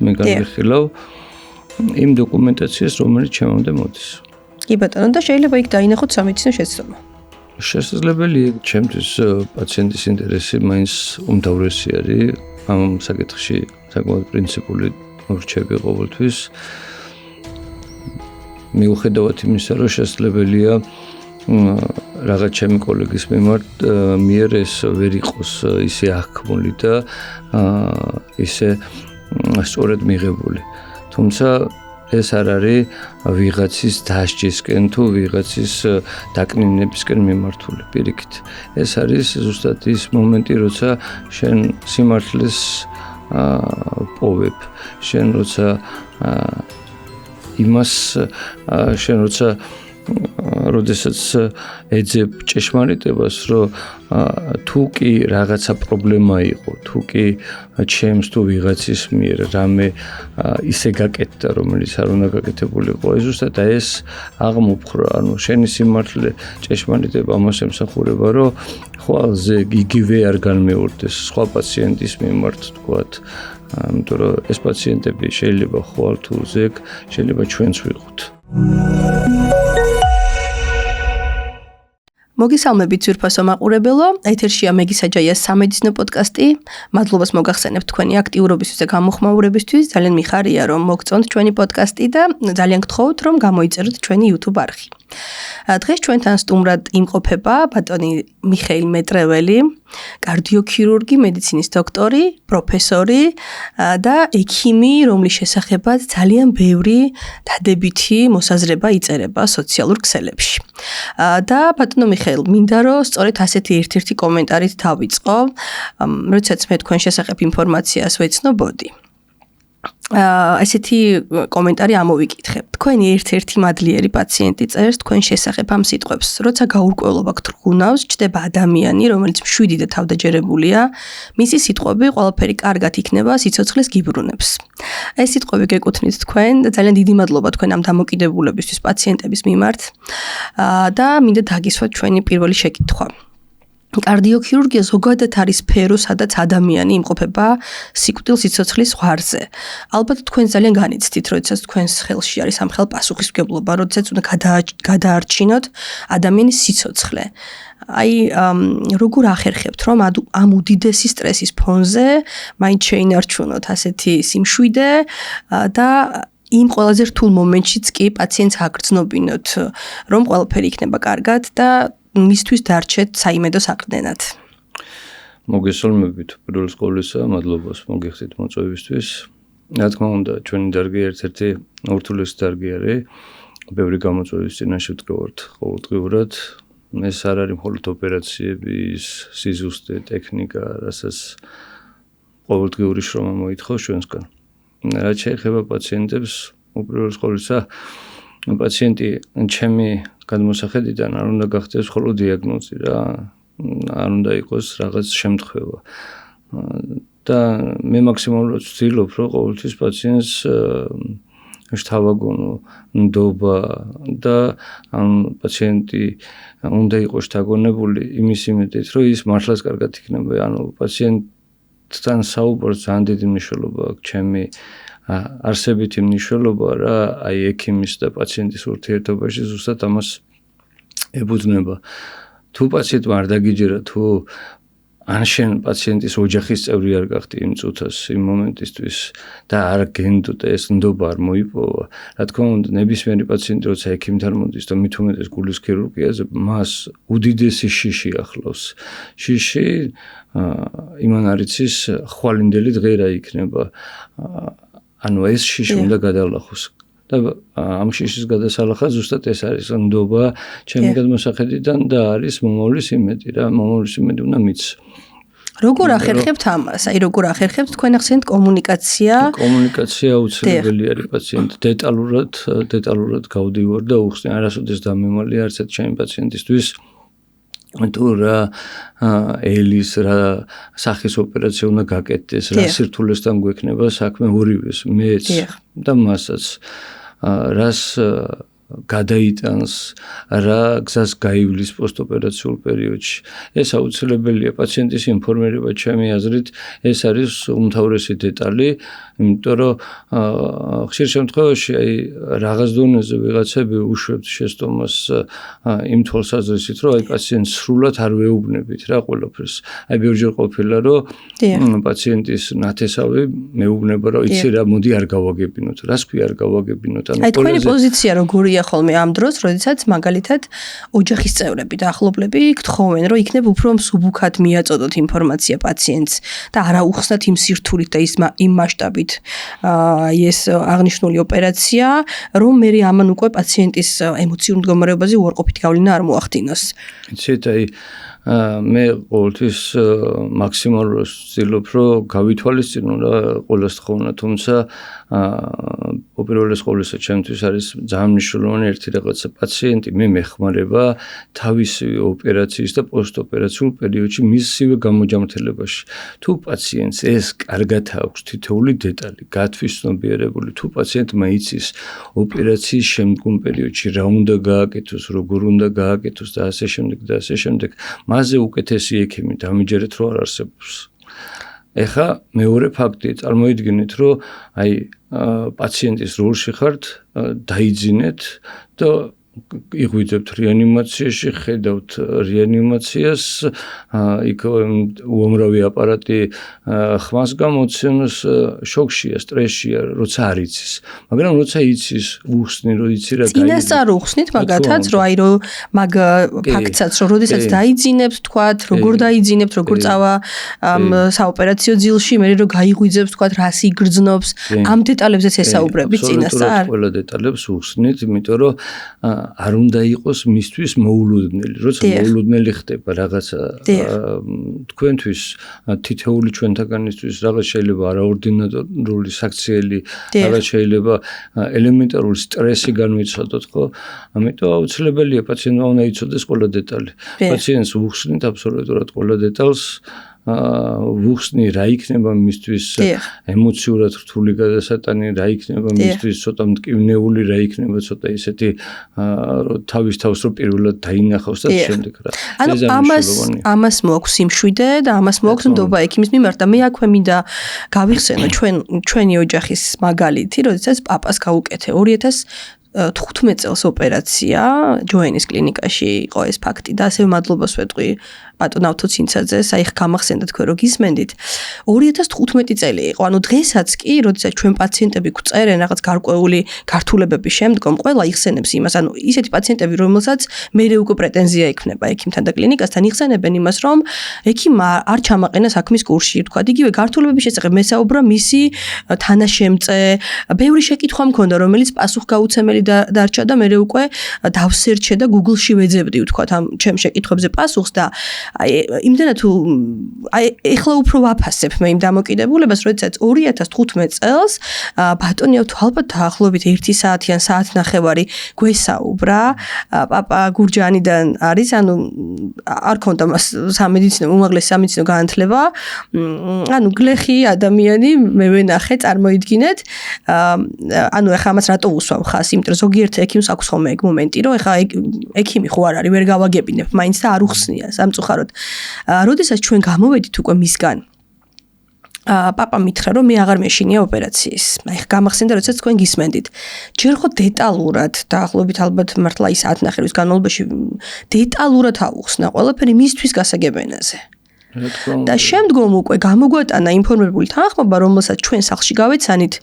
მე განვიხილავ იმ დოკუმენტაციას, რომელიც ჩემამდე მოდის. კი ბატონო, და შეიძლება იქ დაინახოთ სამედიცინო შეცდომა. შესაძლებელია, ჩემთვის პაციენტის ინტერესი მაინც უმთავრესი არის. ამ საკითხში საკმაოდ პრინციპული ურჩები ყოველთვის. მიუხედავად იმისა, რომ შესაძლებელია რაღაც ჩემი კოლეგის მიერ ეს ვერ იყოს ისე აღქმული და ისე სწორად მიღებული. თუმცა ეს არ არის ვიღაცის დასჯისკენ თუ ვიღაცის დაკნინებისკენ მიმართული პირიქით. ეს არის ზუსტად ის მომენტი, როცა შენ სიმართლეს პოვებ, შენ როცა იმას შენ როცა როდესაც ეძებ ჭეშმარიტებას, რომ თუ კი რაღაცა პრობლემა იყო, თუ კი ჩემს თუ ვიღაცის მიერ რამე ისე გაკეთდა, რომელიც არ უნდა გაკეთებულიყო, ზუსტად ეს აღმოფხრა, ანუ შენი სიმართლე ჭეშმარიტება ამას ემსახურება, რომ ხვალზე იგივე არ განმეორდეს სხვა პაციენტის მიმართ, თქვათ, იმიტომ რომ ეს პაციენტები შეიძლება ხვალ თუ ზეგ შეიძლება ჩვენც ვიყოთ. მოგესალმებით ძვირფასო მაყურებელო, ეთერშია მეგის აჯაიას სამედიცინო პოდკასტი. მადლობას მოგახსენებთ თქვენი აქტიურობისთვის და გამოხმაურებისთვის. ძალიან მიხარია, რომ მოგწონთ ჩვენი პოდკასტი და ძალიან გთხოვთ, რომ გამოიწეროთ ჩვენი YouTube არხი. დღეს ჩვენთან სტუმრად იმყოფება ბატონი მიხეილ მეტრეველი, კარდიოქირურგი, მედიცინის დოქტორი, პროფესორი და ექიმი, რომლის შესახებაც ძალიან ბევრი დადებითი მოსაზრება იწერება სოციალურ ქსელებში. და ბატონო მიხეილ, მინდა რომ სწორედ ასეთი ერთ-ერთი კომენტარით დავიწყო, როდესაც მე თქვენ შესახებ ინფორმაციას ვეცნობოდი. ესეთი კომენტარი ამოვიკითხებ. თქვენი ერთ-ერთი მადლიერი პაციენტი წერს თქვენ შესახებ ამ სიტყვებს. როცა გაურკვევლობა გთრგუნავს, ჩდება ადამიანი, რომელიც მშვიდი და თავდაჯერებულია, მისი სიტყვები ყველაფერი კარგად იქნება, სიცოცხლეს გიბრუნებს. ეს სიტყვები გეკუთვნით თქვენ და ძალიან დიდი მადლობა თქვენ ამ დამოკიდებულებისთვის პაციენტების მიმართ და მინდა დაგისვათ ჩვენი პირველი შეკითხვა. კარდიოქირურგია ზოგადად არის სფერო, სადაც ადამიანი იმყოფება სიკვდილ-სიცოცხლის ზღვარზე. ალბათ თქვენ ძალიან განიცდით, როდესაც თქვენს ხელში არის ამ ხელპასუხისმგებლობა, როდესაც უნდა გადაარჩინოთ ადამიანის სიცოცხლე. აი, როგორ ახერხებთ, რომ ამ უდიდესი სტრესის ფონზე მაინც შეინარჩუნოთ ასეთი სიმშვიდე და იმ ყველაზე რთულ მომენტშიც კი პაციენტს აგრძნობინოთ, რომ ყველაფერი იქნება კარგად და მისთვის დარჩეთ საიმედო საყრდენად. მოგესალმებით პირველ ყოვლისა, მადლობას მოგიხსით მოწვევისთვის. რა თქმა უნდა, ჩვენი დარგი ერთ-ერთი ურთულესი დარგი არის. ბევრი გამოწვევის წინაშე ვდგავართ ყოველდღიურად. ეს არ არის მხოლოდ ოპერაციების სიზუსტე, ტექნიკა, რასაც ყოველდღიური შრომა მოითხოვს ჩვენსგან. რაც შეეხება პაციენტებს, უპირველეს ყოვლისა, პაციენტი ჩემი გადმოსახედიდან არ უნდა გახდეს მხოლოდ დიაგნოზი რა, არ უნდა იყოს რაღაც შემთხვევა. და მე მაქსიმალურად ვცდილობ, რომ ყოველთვის პაციენტს შთავაგონო ნდობა და ამ პაციენტი უნდა იყოს შთაგონებული იმის იმედით, რომ ის მართლაც კარგად იქნება. ანუ პაციენტთან საუბარს ძალიან დიდი მნიშვნელობა აქვს ჩემი არსებითი მნიშვნელობა რა, აი ექიმის და პაციენტის ურთიერთობაში ზუსტად ამას ებრძნება. თუ პაციენტმა არ დაგიჯერა, თუ ან შენ პაციენტის ოჯახის წევრი არ გახდი იმ წუთას, იმ მომენტისთვის და არ გენდო და ეს ნდობა არ მოიპოვა, რა თქმა უნდა, ნებისმიერი პაციენტი როცა ექიმთან მოდის და მით უმეტეს გულის ქირურგიაზე, მას უდიდესი შიში ახლავს. შიში იმან არ იცის ხვალინდელი დღერა იქნება. ანუ ეს შიში უნდა გადალახოს. და ამ შიშის გადასალახად ზუსტად ეს არის ნდობა ჩემი გადმოსახედიდან და არის მომავლის იმედი რა, მომავლის იმედი უნდა მიც. როგორ ახერხებთ ამას? აი როგორ ახერხებთ თქვენ ახსენეთ კომუნიკაცია? კომუნიკაცია აუცილებელი არის პაციენტ დეტალურად გავდივარ და უხსნი არასოდეს დამემალი არც ერთ ჩემი პაციენტისთვის თუ რა ელის რა სახის ოპერაცია უნდა გაკეთდეს, რა სირთულესთან გვექნება საქმე ორივეს, მეც და მასაც. რას გადაიტანს, რა გზას გაივლის პოსტოპერაციულ პერიოდში. ეს აუცილებელია პაციენტის ინფორმირება, ჩემი აზრით, ეს არის უმთავრესი დეტალი, იმიტომ რომ ხშირ შემთხვევაში აი რაღაც დონეზე ვიღაცები უშვებთ შეცდომას იმ თვალსაზრისით, რომ აი პაციენტს სრულად არ ვეუბნებით რა ყველაფერს. აი ბევრჯერ ყოფილა, რომ პაციენტის ნათესავი მეუბნება, რომ იცი რა, მოდი არ გავაგებინოთ, რას ქვია არ გავაგებინოთ. აი თქვენი პოზიცია როგორია ხოლმე ამ დროს, როდესაც მაგალითად ოჯახის წევრები და ახლობლები გთხოვენ, რომ იქნებ უფრო მსუბუქად მიაწოდოთ ინფორმაცია პაციენტს და არა უხსნათ იმ სირთულით და იმ მასშტაბით ეს აღნიშნული ოპერაცია, რომ მე ამან უკვე პაციენტის ემოციურ მდგომარეობაზე უარყოფითი გავლენა არ მოახდინოს. იცით, აი მე ყოველთვის მაქსიმალურად ვცდილობ, რომ გავითვალისწინო რა ყველას თხოვნა, თუმცა უპირველეს ყოვლისა ჩემთვის არის ძალიან მნიშვნელოვანი ერთი რაღაცა პაციენტი მე მეხმარება თავისი ოპერაციის და პოსტოპერაციულ პერიოდში მისივე გამოჯამრთელებაში. თუ პაციენტს ეს კარგად აქვს თითოეული დეტალი გათვის ცნობიერებული, თუ პაციენტმა იცის ოპერაციის შემდგომ პერიოდში რა უნდა გააკეთოს, როგორ უნდა გააკეთოს და ასე შემდეგ, მასზე უკეთესი ექიმი დამიჯერეთ რომ არ არსებობს. ეხა მეორე ფაქტია, წარმოიდგინეთ, რომ აი პაციენტის როლში ხართ, დაიძინეთ და იღვიძებთ რეანიმაციაში, ხედავთ რეანიმაციას, იქ უამრავი აპარატი ხმას გამოცემს, შოქშია, სტრესშია, როცა არ იცის. მაგრამ როცა იცის, უხსნი, რომ იცი რა გაიგებს. წინასწარ უხსნით მაგათაც, რომ აი რომ მაგ ფაქტსაც, რომ როდესაც დაიძინებთ, თქვათ, როგორ დაიძინებთ, როგორ წავა ამ საოპერაციო ძილში, მე რომ გაიღვიძებს, თქვათ, რას იგრძნობს, ამ დეტალებზეც ესაუბრებით წინასწარ. ყველა დეტალებს უხსნით, იმიტომ რომ არ უნდა იყოს მისთვის მოულოდნელი. როცა მოულოდნელი ხდება რაღაცა თქვენთვის, თითოეული ჩვენთაგანისთვის რაღაც შეიძლება არაორდინარული საქციელი, რაღაც შეიძლება ელემენტარული სტრესი განვიცადოთ, ხო? ამიტომ აუცილებელია პაციენტმა უნდა იცოდეს ყველა დეტალი. პაციენტს უხსნით აბსოლუტურად ყველა დეტალს. ვუხსნი რა იქნება მისთვის ემოციურად რთული გადასატანი, რა იქნება მისთვის ცოტა მტკივნეული, რა იქნება ცოტა ისეთი თავის თავს რო პირველად დაინახავს და შემდეგ რა. ანუ ამას მოაქვს სიმშვიდე და ამას მოაქვს ნდობა ექიმის მიმართ და მე აქვე მინდა გავიხსენო ჩვენი ოჯახის მაგალითი, როდესაც პაპას გაუკეთე 2015 წელს ოპერაცია ჯოენის კლინიკაში იყო ეს ფაქტი და ასევე მადლობას ვეტყვი ბატონ ავთოცინცაძეს, აი ხ გამახსენდა თქვენ რო გისმენდით. 2015 წელი იყო, ანუ დღესაც კი, როდესაც ჩვენ პაციენტები გვწერენ რაღაც გარკვეული გართულებების შემდგომ, ყველა იხსენებს იმას, ანუ ისეთი პაციენტები, რომელსაც მერე უკვე პრეტენზია ექნება ექიმთან და კლინიკასთან, იხსენებენ იმას, რომ ექიმმა არ ჩამაყენა საქმის კურსში, თქვა, იგივე გართულებების შესახებ მესაუბრა მისი თანაშემწე, ბევრი შეკითხვა მქონდა, რომელიც პასუხგაუცემელი დარჩა და მერე უკვე დავსერჩე და Google-ში ვეძებდი, თქვა, ამ ჩემ შეკითხვებზე პასუხს და აი იმდენად თუ აი ეხლა უფრო ვაფასებ მე იმ დამოკიდებულებას, როდესაც 2015 წელს ბატონიო თუ ალბათ დაახლოებით 1 საათიან საათნახევარი გვესაუბრა, პაპა გურჯანიდან არის, ანუ არ ქონდა მას სამედიცინო უმაღლესი სამედიცინო განათლება, ანუ გლეხი ადამიანი მე ვენახე, წარმოიდგინეთ, ანუ ეხლა ამას რატო უსვამ ხას, იმიტომ რომ ზოგიერთ ექიმს აქვს ხოლმე ეგ მომენტი, რომ ეხლა ექიმი ხო არ არის, ვერ გავაგებინებ მაინც და არ უხსნია სამწუხაროდ. როდესაც ჩვენ გამოვედით უკვე მისგან, პაპა მითხრა, რომ მე აღარ მეშინია ოპერაციის. აი გამახსენდა, როდესაც თქვენ გისმენდით. ჯერ ხო დეტალურად, დაახლოებით ალბათ მართლა ის საათნახევრის განმავლობაში დეტალურად აუხსნა ყველაფერი მისთვის გასაგებენაზე. და შემდგომ უკვე გამოგვატანა ინფორმირებული თანხმობა, რომელსაც ჩვენ სახლში გავეცანით,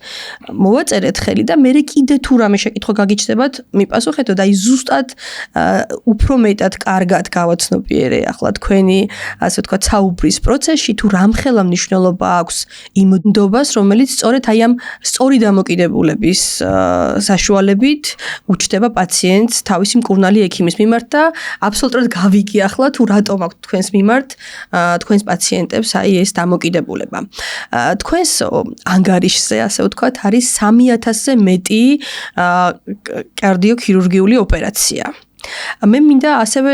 მოვაწერეთ ხელი და მე კიდე თუ რამე შეკითხვა გაგიჩნდებათ, მიპასუხეთო და აი ზუსტად უფრო მეტად კარგად გავაცნობიერე ახლა თქვენი, ასე ვთქვათ, საუბრის პროცესში, თუ რამხელა მნიშვნელობა აქვს იმ ნდობას, რომელიც სწორედ აი ამ სწორი დამოკიდებულების საშუალებით უჩნდება პაციენტს თავისი მკურნალი ექიმის მიმართ და აბსოლუტურად გავიგე ახლა თუ რატომ აქვს თქვენს მიმართ თქვენს პაციენტებს აი ეს დამოკიდებულება. თქვენს ანგარიშზე, ასე ვთქვათ, არის 3000-ზე მეტი კარდიოქირურგიული ოპერაცია. მე მინდა ასევე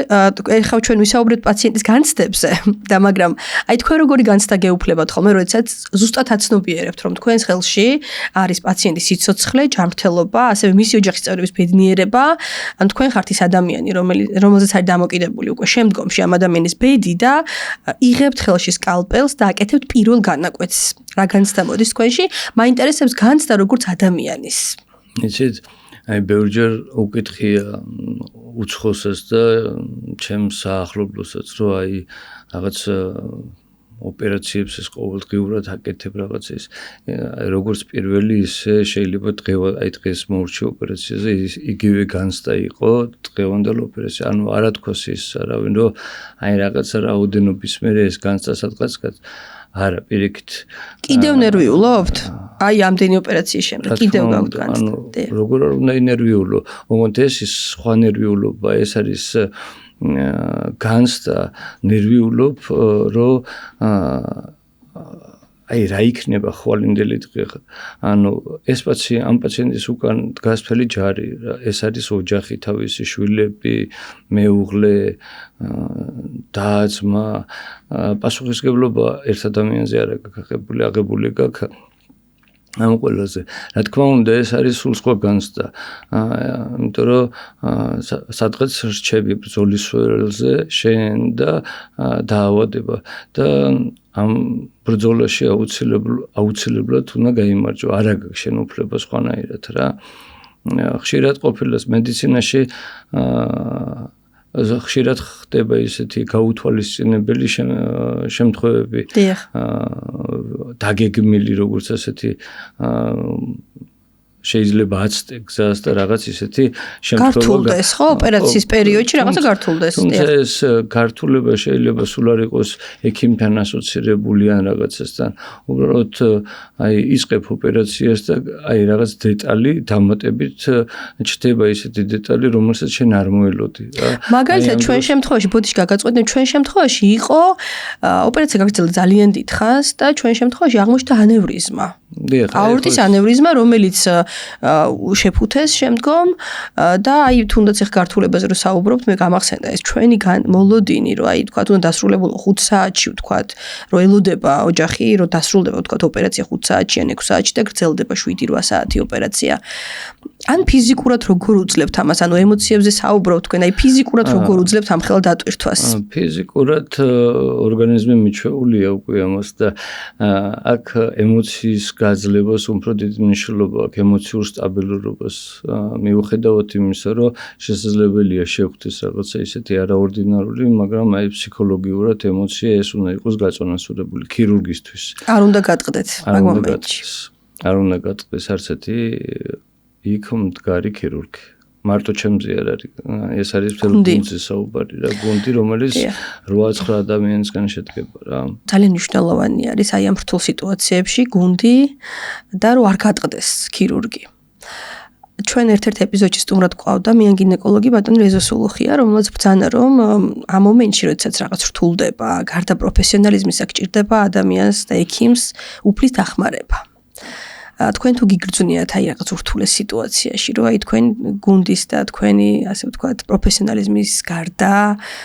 ეხლა ჩვენ ვისაუბრეთ პაციენტის განცდებზე და მაგრამ აი თქვენ როგორი განცდა გეუფლებათ ხოლმე როდესაც ზუსტად აცნობიერებთ რომ თქვენს ხელში არის პაციენტის სიცოცხლე, ჯანმრთელობა, ასევე მისი ოჯახის წევრების ბედნიერება, ან თქვენ ხართ ის ადამიანი რომელზეც არის დამოკიდებული უკვე შემდგომში ამ ადამიანის ბედი და იღებთ ხელში სკალპელს და აკეთებთ პირველ განაკვეთს. რა განცდა მოდის თქვენში? მაინტერესებს განცდა როგორც ადამიანის. იცით, აი ბევრჯერ უკითხია უცხოსაც და ჩემს საახლობლოსაც რომ აი რაღაც ოპერაციებს ეს ყოველდღიურად აკეთებ რაღაც ის როგორც პირველი ისე შეიძლება დღეს მოურჩი ოპერაციაზე იგივე განცდა იყო დღევანდელ ოპერაციაში ანუ არა თქოს ის არავინ რომ აი რაღაცა რაოდენობის მერე ეს განცდა სადღაც არა პირიქით კიდევ ნერვიულობთ? აი ამდენი ოპერაციის შემდეგ კიდევ გაქვთ განცდა. როგორ არ უნდა ინერვიულო? ოღონდ ეს სხვა ნერვიულობა ეს არის განცდა ნერვიულობ რომ აი რა იქნება ხვალინდელი დღე ანუ ეს ამ პაციენტის უკან დგას მთელი ჯარი ეს არის ოჯახი თავისი შვილები მეუღლე და-ძმა პასუხისმგებლობა ერთ ადამიანზე არ აღებული გაქვს ამ ყველაზე რა თქმა უნდა ეს არის სულ სხვა განცდა იმიტომ რომ სადღაც რჩები ბრძოლის ველზე შენ და დაავადება და ამ ბრძოლაში აუცილებლად უნდა გაიმარჯვა არა გაქვს შენ უფლება სხვანაირად რა ხშირად ყოფილა მედიცინაში ხშირად ხდება ისეთი გაუთვალისწინებელი შემთხვევები დაგეგმილი როგორც ასეთი შეიძლება აცდე გზას და რაღაც ისეთი შემთხვევა გართულდეს ხო ოპერაციის პერიოდში რაღაცა გართულდეს თუმცა ეს გართულება შეიძლება სულ არ იყოს ექიმთან ასოცირებული ან რაღაცასთან უბრალოდ აი იწყებ ოპერაციას და აი რაღაც დეტალი დამატებით ჩდება ისეთი დეტალი რომელსაც შენ არ მოელოდი რა მაგალითად ჩვენ შემთხვევაში ბოდიში გაგაწყვეტნე ჩვენ შემთხვევაში იყო ოპერაცია გაგრძელდა ძალიან დიდხანს და ჩვენ შემთხვევაში აღმოჩნდა ანევრიზმა აორტის ანევრიზმა რომელიც შეფუთეს შემდგომ და აი თუნდაც ახ გართულებაზე რო საუბრობთ მე გამახსენდა ეს ჩვენი მოლოდინი რომ აი თქვა უნდა დასრულებულო 5 საათში თქვა რომ ელოდება ოჯახი რომ დასრულდება თქვა ოპერაცია 5 საათში ან 6 საათში და გრძელდება 7-8 საათი ოპერაცია ან ფიზიკურად როგორ უძლებთ ამას ანუ ემოციებზე საუბრობთ თქვენ აი ფიზიკურად როგორ უძლებთ ამ ხელა დატვირთვას ფიზიკურად ორგანიზმი მიჩვეულია უკვე ამას და აქ ემოციის გაძლებას უფრო დიდი მნიშვნელობა აქვს ემოციურ სტაბილურობას მიუხედავად იმისა რომ შესაძლებელია შეხვდეს რაღაცა ისეთი არაორდინარული მაგრამ აი ფსიქოლოგიურად ემოცია ეს უნდა იყოს გაწონასწორებული ქირურგისთვის არ უნდა გატყდეთ მაგ მომენტში არ უნდა გატყდეს არც ერთი იქ მდგარი ქირურგი მარტო ჩემზე არ არის ეს არის ფერგუნძის საუბარი რა გუნდი რომელიც 8-9 ადამიანისგან შედგება რა ძალიან მნიშვნელოვანი არის აი ამ რთულ სიტუაციებში გუნდი და რომ არ გატყდეს ქირურგი ჩვენ ერთ-ერთ ეპიზოდში სტუმრად გვყავდა მიან გინეკოლოგი ბატონი რეზო სულუხია რომელსაც ბრძანა რომ ამ მომენტში როდესაც რაღაც რთულდება გარდა პროფესიონალიზმისა გჭირდება ადამიანს და ექიმს უფლის დახმარება თქვენ თუ გიგრძნიათ აი რაღაც ურთულეს სიტუაციაში რომ აი თქვენ გუნდის და თქვენი ასე ვთქვათ პროფესიონალიზმის გარდა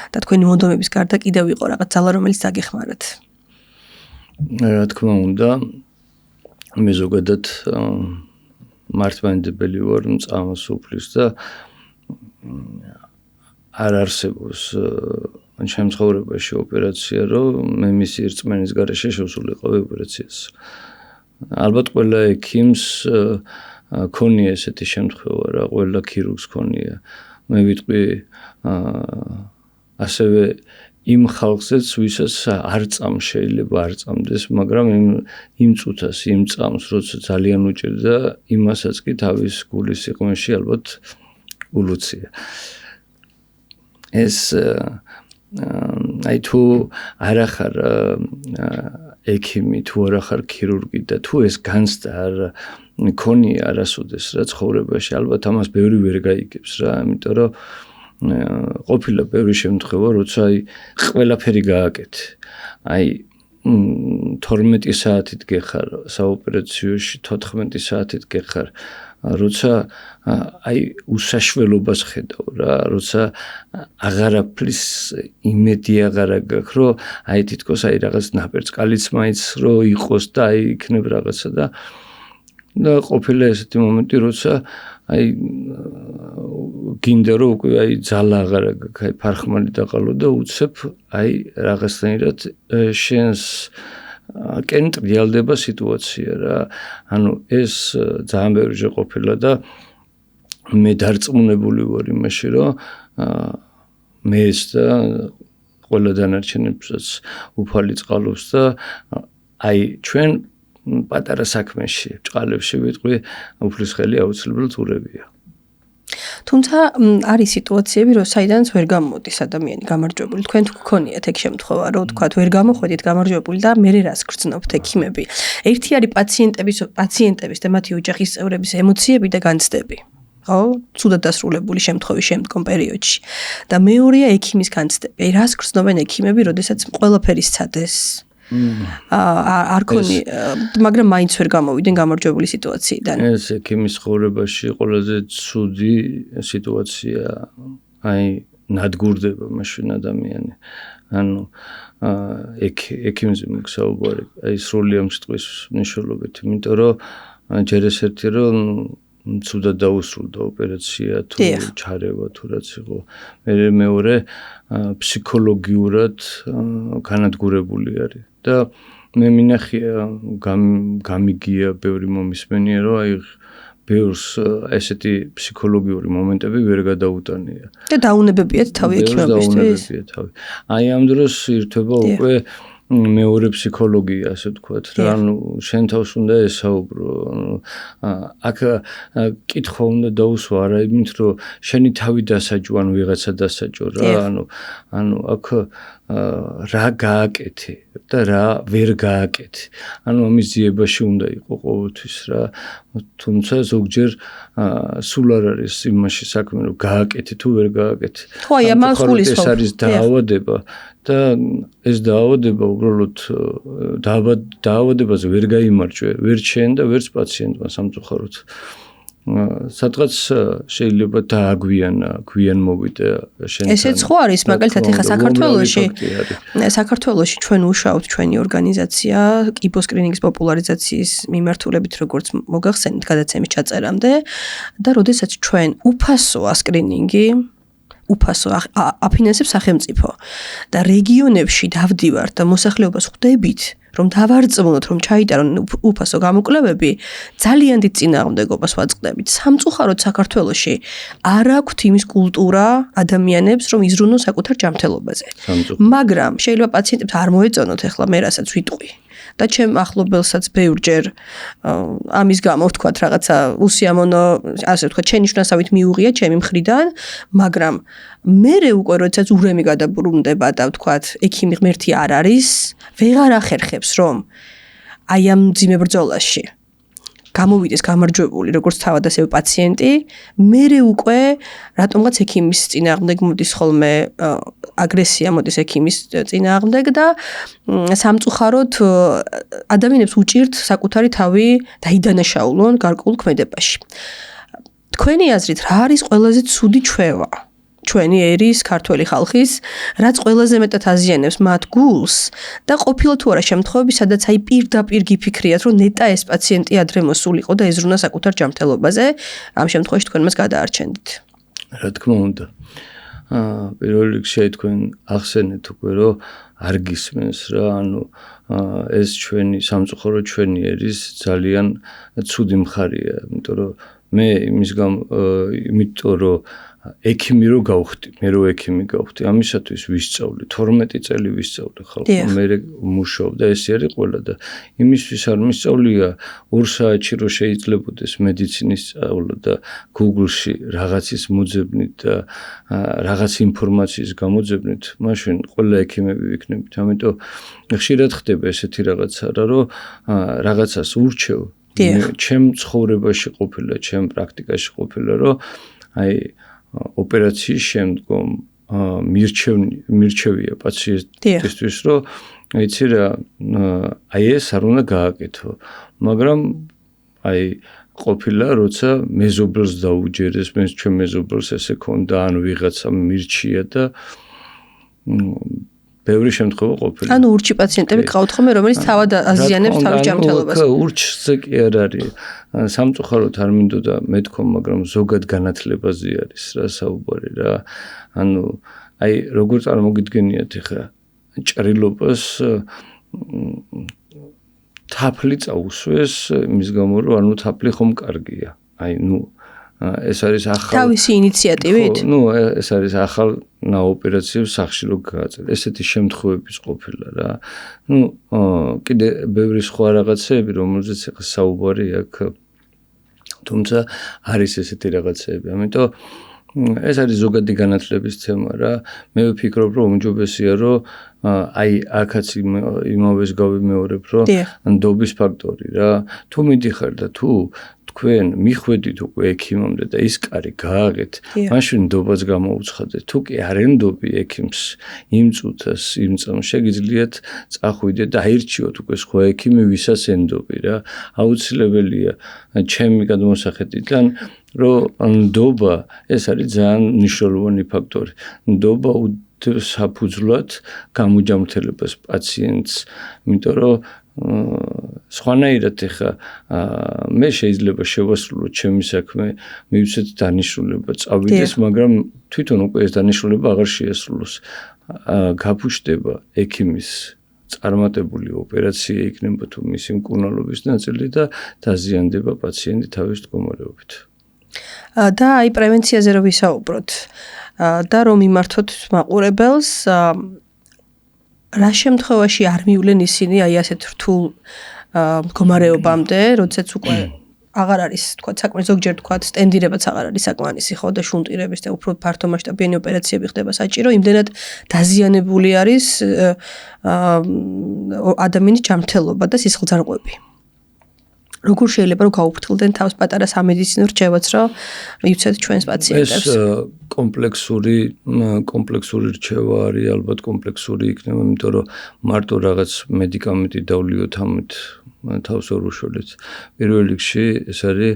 და თქვენი მონდომების გარდა კიდევ იყო რაღაც ძალა რომელიც დაგეხმარათ რა თქმა უნდა მე ზოგადად მართლმადიდებელი ვარ მწამოს უფლის და არ არსებობს ჩემ ცხოვრებაში ოპერაცია რომ მე მისი რწმენის გარეშე შევსულიყავი ოპერაციას ალბათ ყველა ექიმს ქონია ესეთი შემთხვევა რა ყველა ქირურგს ქონია მე ვიტყვი ასევე იმ ხალხზეც ვისაც არ წამს შეიძლება არ წამდეს მაგრამ იმ წუთას იმ წამს როცა ძალიან უჭირდა იმასაც კი თავის გულის სიყმეში ალბათ ულუცია ეს აი თუ არ ახარ ექიმი თუ არ ახარ ქირურგი და თუ ეს განცდა არ მქონია არასოდეს რა ცხოვრებაში ალბათ ამას ბევრი ვერ გაიგებს რა იმიტომ რომ ყოფილა ბევრი შემთხვევა როცა აი ყველაფერი გააკეთე აი 12 საათით გეხარ საოპერაციოში 14 საათით გეხარ როცა აი უსაშველობას ხედავ რა, როცა აღარაფრის იმედი აღარ გაქვს, რომ აი თითქოს აი რაღაც ნაპერწკალიც მაინც რო იყოს და აი იქნებ რაღაცა და ყოფილა ესეთი მომენტი, როცა აი გინდა რომ უკვე აი ძალა აღარ გაქვს, აი ფარხმალი დაყალო და უცებ აი რაღაცნაირად შენს კენ ტრიალდება სიტუაცია რა. ანუ ეს ძალიან ბევრჯერ ყოფილა და მე დარწმუნებული ვარ იმაში, რომ მეც და ყველა დანარჩენებსაც უფალი წყალობს და აი ჩვენ პატარა საქმეში, ჭყალებში ვიტყვი, უფლის ხელი აუცილებლად ურევია. თუმცა არის სიტუაციები, რომ საიდანაც ვერ გამოდის ადამიანი გამარჯვებული. თქვენ თუ გქონიათ ეგ შემთხვევა, რომ თქვათ ვერ გამოხვედით გამარჯვებული და მე რას გრძნობთ ექიმები. ერთი არის პაციენტების და მათი ოჯახის წევრების ემოციები და განცდები. ხო, ცუდად დასრულებული შემთხვევის შემდგომ პერიოდში. და მეორეა ექიმის განცდები. აი რას გრძნობენ ექიმები, როდესაც ყველაფერი სცადეს. არ ქონი, მაგრამ მაინც ვერ გამოვიდნენ გამარჯვებული სიტუაციიდან. ეს ექიმის ცხოვრებაში ყველაზე ცუდი სიტუაცია, აი ნადგურდება მაშინ ადამიანი. ანუ ექიმზე მოგსაუბარი, აი სრული ამ სიტყვის მნიშვნელობით, იმიტომ რომ ჯერ ეს ერთი რომ ცუდად დაუსრულდა ოპერაცია თუ ჩარევა თუ რაც იყო. მეორე ფსიქოლოგიურად განადგურებული არის. და მე მინახია გამიგია ბევრი მომისმენია, რომ აი ბევრს ესეთი ფსიქოლოგიური მომენტები ვერ გადაუტანია. და დაუნებებიათ თავი ექიმებისთვის. აი ამ დროს ირთვება უკვე მეორე ფსიქოლოგია, ასე ვთქვათ, რა, ანუ შენ თავს უნდა ესაუბრო, აქ კითხვა უნდა დაუსვა არა იმით, რომ შენი თავი დასაჯო, ან ვიღაცა დასაჯო რა, ანუ აქ რა გააკეთე და რა ვერ გააკეთე. ანუ ამის ძიებაში უნდა იყო ყოველთვის რა. თუმცა ზოგჯერ სულ არ არის იმაში საქმე, რომ გააკეთე თუ ვერ გააკეთე. ხო, აი ამას გულისხმობ. ეს არის დაავადება და ეს დაავადება უბრალოდ დაავადებაზე ვერ გაიმარჯვე, ვერც შენ და ვერც პაციენტმა სამწუხაროდ. სადღაც შეიძლება დააგვიანა, გვიან მოვიდა შენთან. ესეც ხო არის, მაგალითად ეხა საქართველოში ჩვენ უშავთ ჩვენი ორგანიზაცია კიბო სკრინინგის პოპულარიზაციის მიმართულებით, როგორც მოგახსენეთ გადაცემის ჩაწერამდე და როდესაც ჩვენ უფასოა სკრინინგი უფასო აფინანსებს სახელმწიფო და რეგიონებში დავდივართ და მოსახლეობას ხვდებით, რომ დავარწმუნოთ, რომ ჩაიტარონ უფასო გამოკვლევები, ძალიან დიდ წინააღმდეგობას ვაწყდებით. სამწუხაროდ საქართველოში არ აქვთ იმის კულტურა ადამიანებს, რომ იზრუნონ საკუთარ ჯანმრთელობაზე. მაგრამ შეიძლება პაციენტებს არ მოეწონოთ ახლა მე რასაც ვიტყვი. და ჩემ ახლობელსაც ბევრჯერ ამის გამო ვთქვათ რაღაცა უსიამოვნო, ასე ვთქვათ, შენიშვნასავით მიუღია ჩემი მხრიდან, მაგრამ მერე უკვე როდესაც ურემი გადაბრუნდება და ვთქვათ, ექიმი ღმერთი არ არის, ვეღარ ახერხებს, რომ აი ამ მძიმე ბრძოლაში გამოვიდეს გამარჯვებული, როგორც თავად ასევე პაციენტი, მერე უკვე რატომღაც ექიმის წინააღმდეგ მოდის ხოლმე აგრესია მოდის ექიმის წინააღმდეგ და სამწუხაროდ ადამიანებს უჭირთ საკუთარი თავი დაიდანაშაულონ გარკვეულ ქმედებაში. თქვენი აზრით, რა არის ყველაზე ცუდი ჩვევა? ჩვენი ერის, ქართველი ხალხის, რაც ყველაზე მეტად აზიანებს მათ გულს და ყოფილა თუ არა შემთხვევები, სადაც აი პირდაპირ გიფიქრიათ, რომ ნეტა ეს პაციენტი ადრე მოსულიყო და ეზრუნა საკუთარ ჯანმრთელობაზე, ამ შემთხვევაში თქვენ მას გადაარჩენდით. რა თქმა უნდა. პირველ რიგში თქვენ ახსენეთ უკვე, რომ არ გისმენს რა, ანუ ეს ჩვენი სამწუხარო ჩვენი ერის ძალიან ცუდი მხარეა, იმიტომ რომ მე იმიტომ რომ ექიმი რო გავხდი, მე რო ექიმი გავხდი, ამისათვის ვისწავლი, 12 წელი ვისწავლი ხალხო, მე მუშაობდა, ესე არის ყველა და იმისთვის არ მისწავლია 2 საათში რო შეიძლებოდეს მედიცინის სწავლა და Google-ში რაღაცის მოძებნით და რაღაც ინფორმაციის გამოძებნით, მაშინ ყველა ექიმები ვიქნებით. ამიტომ ხშირად ხდება ესეთი რაღაცა რა, რომ რაღაცას ურჩევ, ჩემ ცხოვრებაში ყოფილა, ჩემ პრაქტიკაში ყოფილა, რომ აი ოპერაციის შემდგომ მირჩევია პაციენტისთვის, რომ იცი რა, აი ეს არ უნდა გააკეთო, მაგრამ აი ყოფილა, როცა მეზობელს დაუჯერეს, ჩვენ მეზობელს ესე ქონდა, ან ვიღაცა მირჩია და ბევრი შემთხვევა ყოფილა. ანუ ურჩი პაციენტები გყავთ ხოლმე, რომელიც თავად აზიანებს თავის ჯანმრთელობას. ურჩზე კი არ არის. სამწუხაროდ არ მინდოდა მეთქო, მაგრამ ზოგად განათლებაზე არის რა საუბარი რა. ანუ აი როგორ წარმოგიდგენიათ ახლა ჭრილობას თაფლი წაუსვეს იმის გამო რომ ანუ თაფლი ხომ კარგია. აი ეს არის ახალ თავისი ინიციატივით? ეს არის ახალ ოპერაციებს სახში რო გააწერა. ესეთი შემთხვევების ყოფილა რა. კიდე ბევრი სხვა რაღაცეები, რომელზეც ახლა საუბარი აქვს. თუმცა არის ესეთი რაღაცეები. ამიტომ ეს არის ზოგადი განათლების თემა რა. მე ვფიქრობ, რომ უმჯობესია, რომ აი აქაც იმავეს გავიმეორებ, რომ ნდობის ფაქტორი რა. თუ მიდიხარ და თუ თქვენ მიხვედით უკვე ექიმამდე და ის კარი გააღეთ, მაშინ ნდობაც გამოუცხადეთ. თუ კი არ ენდობი ექიმს იმ წუთას, იმ წამს შეგიძლიათ წახვიდეთ და აირჩიოთ უკვე სხვა ექიმი, ვისაც ენდობი რა. აუცილებელია ჩემი გადმოსახედიდან რომ ნდობა ეს არის ძალიან მნიშვნელოვანი ფაქტორი. ნდობა საფუძვლად გამოჯამრთელებას პაციენტს, იმიტომ რომ სხვანაირად ახლა მე შეიძლება შევასრულო ჩემი საქმე, მივცეთ დანიშნულება, წავიდეს, მაგრამ თვითონ უკვე ეს დანიშნულება აღარ შეასრულოს. გაფუჭდება ექიმის წარმატებული ოპერაცია იქნება თუ მისი მკურნალობის ნაწილი და დაზიანდება პაციენტი თავის მდგომარეობით. და აი პრევენციაზე რო ვისაუბროთ და რომ იმართოთ მაყურებელს, რა შემთხვევაში არ მივლენ ისინი აი ასეთ რთულ მდგომარეობამდე, როდესაც უკვე აღარ არის, თქვა, საკმაოდ ზოგჯერ თქვა, სტენდირებაც აღარ არის საკმარისი, ხო, და შუნტირების და უფრო ფართომასშტაბიანი ოპერაციები ხდება საჭირო, იმდენად დაზიანებული არის ადამიანის ჯანმრთელობა და სისხლძარღვები. როგორ შეიძლება რომ გაუფრთხილდნენ თავს პატარა სამედიცინო რჩევაც, რომ მივცეთ ჩვენს პაციენტებს? ეს კომპლექსური რჩევა არის, ალბათ კომპლექსური იქნება, იმიტომ რომ მარტო რაღაც მედიკამენტი დავლიოთ ამით თავს არ უშველეთ. პირველ რიგში ეს არის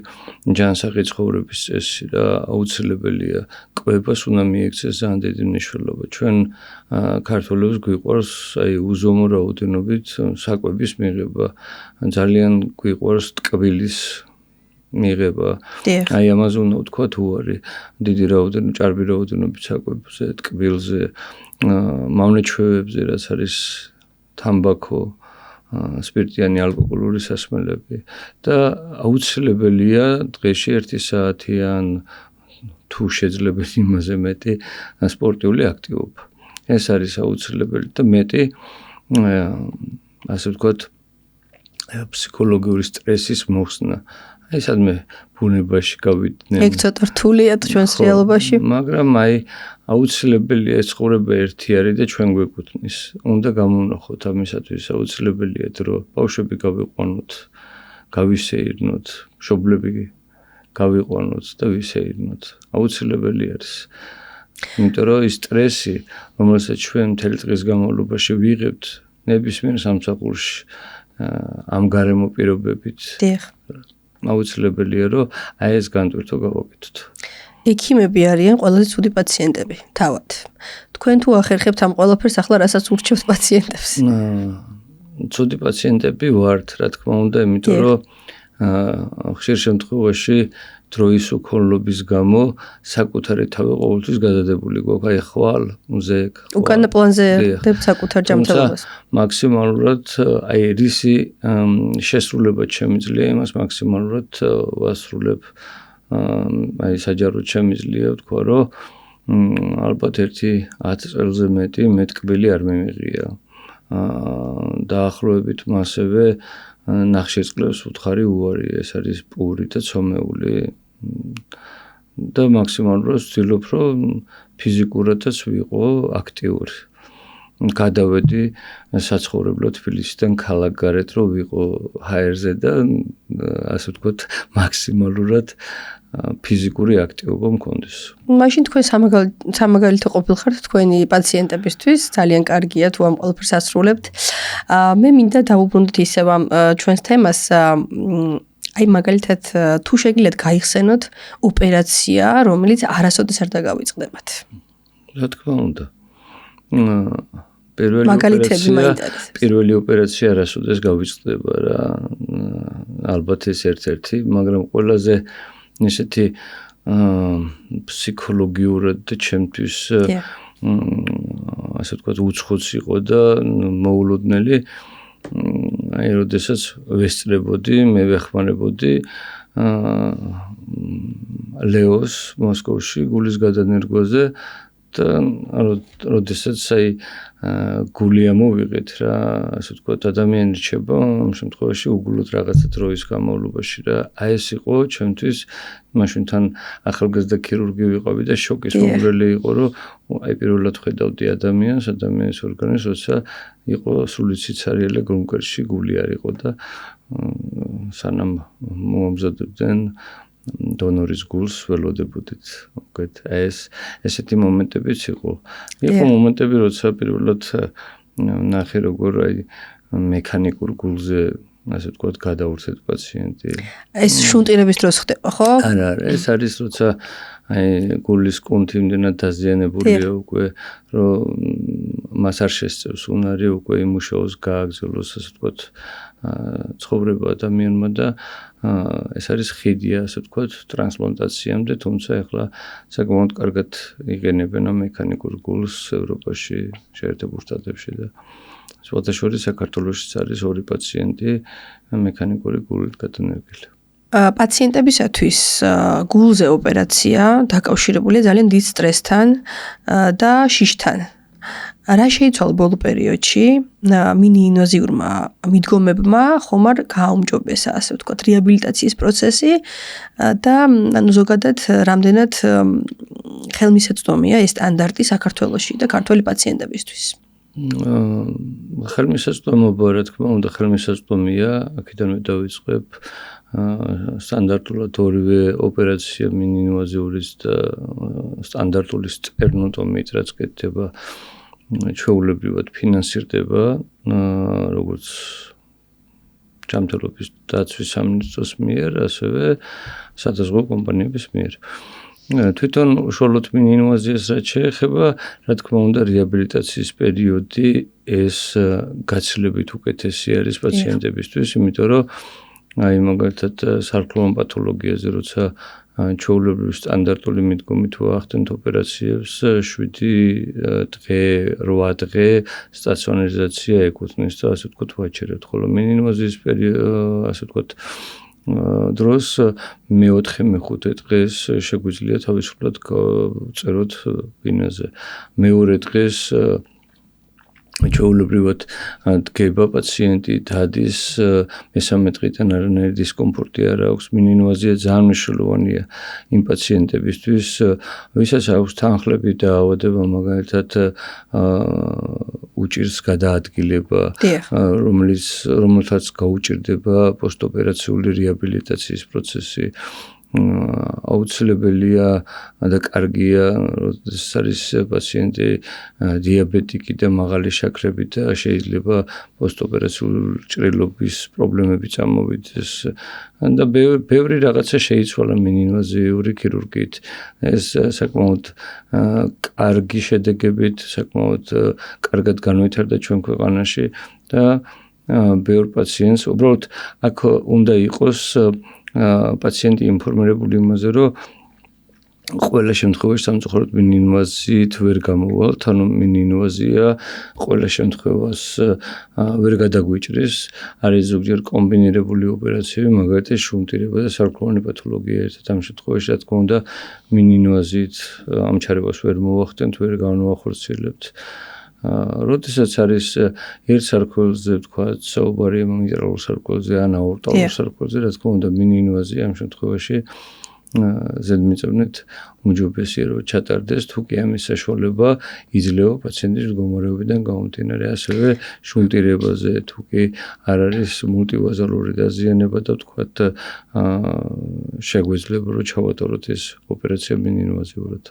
ჯანსაღი ცხოვრების წესი რა, აუცილებელია კვებას უნდა მიექცეს ძალიან დიდი მნიშვნელობა. ჩვენ ქართველებს გვიყვარს აი უზომო რაოდენობით საკვების მიღება, ძალიან გვიყვარს ტკბილის მიღება. აი ამაზე უნდა ვთქვა თუ არის დიდი რაოდენობით, ჭარბი რაოდენობით საკვებზე, ტკბილზე, მავნეჩვევებზე, რაც არის თამბაქო, სპირტიანი ალკოჰოლური სასმელები და აუცილებელია დღეში 1 საათი ან თუ შეიძლება იმაზე მეტი სპორტიული აქტივობა. ეს არის აუცილებელი და მეტი ასე ვთქვათ ფსიქოლოგიური სტრესის მოხსნა. აი სადმე ბუნებაში გავიდნენ. ეგ ცოტა რთულია ჩვენს რეალობაში. მაგრამ აი აუცილებელია ეს ცხოვრება ერთი არის და ჩვენ გვეკუთვნის. უნდა გამოვნახოთ ამისათვის აუცილებელია დრო. ბავშვები გავიყვანოთ, გავისეირნოთ, მშობლები გავიყვანოთ და ვისეირნოთ. აუცილებელი არის. იმიტომ რომ ის სტრესი, რომელსაც ჩვენ მთელი დღის განმავლობაში ვიღებთ ნებისმიერ სამსახურში ამ გარემო პირობებით, აუცილებელია რომ აი ეს განტვირთვა გავაკეთოთ. ექიმები არიან ყველაზე ცუდი პაციენტები, თავად. თქვენ თუ ახერხებთ ამ ყველაფერს, ახლა რასაც ურჩევთ პაციენტებს? ცუდი პაციენტები ვართ, რა თქმა უნდა, იმიტომ რომ ხშირ შემთხვევაში დროის უქონლობის გამო საკუთარი თავი ყოველთვის გადადებული გვაქვს, აი ხვალ, მზეკ. უკანა პლანზე დებთ საკუთარ ჯანმრთელობას. მაქსიმალურად აი რისი შესრულება შემიძლია, იმას მაქსიმალურად ვასრულებ. აი საჯაროდ შემიძლია ვთქვა, რომ ალბათ 10 წელზე მეტი მეტკბილი არ მიმიღია. დაახლოებით მასევე ნახშირწყლებს უთხარი უარი, ეს არის პური და ცომეული. და მაქსიმალურად ვცდილობ, რომ ფიზიკურადაც ვიყო აქტიური. გადავედი საცხოვრებლად თბილისიდან ქალაქ გარეთ, რომ ვიყო ჰაერზე და ასე ვთქვათ, მაქსიმალურად ფიზიკური აქტივობა მქონდეს. მაშინ თქვენ სამაგალითო ყოფილხართ თქვენი პაციენტებისთვის, ძალიან კარგია თუ ამ ყველაფერს ასრულებთ. მე მინდა დავუბრუნდეთ ისევ ამ ჩვენს თემას, აი მაგალითად თუ შეგიძლიათ გაიხსენოთ ოპერაცია, რომელიც არასოდეს არ დაგავიწყდებათ. რა თქმა უნდა. მაგალითები მაინტერესებს. პირველი ოპერაცია არასოდეს გავიწყდება რა. ალბათ ეს ერთ-ერთი, მაგრამ ყველაზე ისეთი ფსიქოლოგიურად ჩემთვის ასე ვთქვათ უცხოც იყო და მოულოდნელი აი როდესაც ვესწრებოდი, მე ვეხმარებოდი ლეოს მოსკოვში გულის გადანერგვაზე და როდესაც აი გული ამოვიღეთ რა, ასე ვთქვათ, ადამიანი რჩება ამ შემთხვევაში უგულოდ რაღაცა დროის განმავლობაში რა. აი ეს იყო ჩემთვის მაშინ თან ახალგაზრდა ქირურგი ვიყავი და შოკის მომგვრელი იყო, რომ აი პირველად ხედავდი ადამიანის ორგანიზმს, როცა იყო სრული სიცარიელე გრუნკერში გული არ იყო და სანამ მოამზადებდნენ დონორის გულს ველოდებოდით. მოგეთ, ესეთი მომენტებიც იყო. იყო მომენტები, როცა პირველად ნახე როგორ აი მექანიკურ გულზე ასე ვთქვათ გადაურთეთ პაციენტი. ეს შუნტირების დროს ხდება, ხო? არა, ეს არის როცა აი გულის კუნთი იმდენად დაზიანებულია უკვე, რომ მას არ შესწევს უნარი უკვე იმუშაოს, გააგრძელოს ასე ვთქვათ ცხოვრება ადამიანმა და ეს არის ხიდია, ასე ვთქვათ, ტრანსპლანტაციამდე, თუმცა ახლა საკმაოდ კარგად იყენებენ ამ მექანიკურ გულს ევროპაში, შეერთებულ შტატებში და სხვადასხვა საქართველოშიც არის 2 პაციენტი მექანიკური გულით გადანერგილი. პაციენტებისათვის გულზე ოპერაცია დაკავშირებულია ძალიან დიდ სტრესთან და შიშთან. რა შეიცვალა ბოლო პერიოდში მინი-ინვაზიურმა მიდგომებმა ხომ არ გააუმჯობესა, ასე ვთქვათ, რეაბილიტაციის პროცესი და ანუ ზოგადად რამდენად ხელმისაწვდომია ეს სტანდარტი საქართველოში და ქართველი პაციენტებისთვის. ხელმისაწვდომობა, რა თქმა უნდა, ხელმისაწვდომია, აქედანვე დავიწყებ სტანდარტულად ორივე ოპერაცია მინი-ინვაზიურის და სტანდარტული სტერნოტომიით, რაც კეთდება ჩვეულებრივად ფინანსირდება, როგორც ჯანმრთელობის დაცვის სამინისტროს მიერ, ასევე სადაზღვევო კომპანიების მიერ. თვითონ უშუალოდ მინი-ინვაზიას რაც შეეხება, რა თქმა უნდა, რეაბილიტაციის პერიოდი ეს გაცილებით უკეთესი არის პაციენტებისთვის, იმიტომ რომ აი მაგალითად სარქლოვან პათოლოგიაზე როცა ჩვეულებრივი სტანდარტული მიდგომით ვახდენთ ოპერაციებს 7 დღე, 8 დღე სტაციონარიზაცია ეკუთვნის და ასე ვთქვათ ვაჩერებთ, ხოლო მინი-ინვაზიის ასე ვთქვათ დროს მე-4-მე-5 დღეს შეგვიძლია თავისუფლად წეროთ ბინაზე. მეორე დღეს ჩვეულებრივად დგება პაციენტი, დადის, მესამე დღიდან არანაირი დისკომფორტი არ აქვს. მინი-ინვაზია ძალიან მნიშვნელოვანია იმ პაციენტებისთვის, ვისაც აქვს თანხლები და აავადება, მაგალითად უჭირს გადაადგილება, რომელთაც გაუჭირდება პოსტოპერაციული რეაბილიტაციის პროცესი. აუცილებელია და კარგია, როდესაც არის პაციენტი დიაბეტიკი და მაღალი შაქრებით და შეიძლება პოსტოპერაციული ჭრილობის პრობლემები წამოვიდეს. და ბევრი რაღაცა შეიცვალა მინი-ინვაზიური ქირურგიით. ეს საკმაოდ კარგი შედეგებით, საკმაოდ კარგად განვითარდა ჩვენ ქვეყანაში და ბევრ პაციენტს უბრალოდ აქ უნდა იყოს პაციენტი ინფორმირებული იმაზე, რომ ყველა შემთხვევაში სამწუხაროდ მინი-ინვაზიით ვერ გამოვალთ, ანუ მინი-ინვაზია ყველა შემთხვევას ვერ გადაგვიჭრის. არის ზოგჯერ კომბინირებული ოპერაციები, მაგალითად შუნტირება და სარქლოვანი პათოლოგია ერთად ამ შემთხვევაში, რა თქმა უნდა, მინი-ინვაზიით ამ ჩარებას ვერ მოვახდენთ, ვერ განვახორციელებთ. როდესაც არის ერთ სარკმელზე, თქვათ, საუბარი მაგისტრალურ სარკმელზე ან აორტალურ სარკმელზე, რა თქმა უნდა, მინი-ინვაზია ამ შემთხვევაში ზედმიწევნით უმჯობესია რომ ჩატარდეს, თუ კი ამის საშუალება იძლევა პაციენტის მდგომარეობიდან გამომდინარე, ასევე შუნტირებაზე, თუ კი არ არის მულტივაზალური დაზიანება და თქვათ შეგვეძლება რომ ჩავატაროთ ეს ოპერაცია მინი-ინვაზიურად.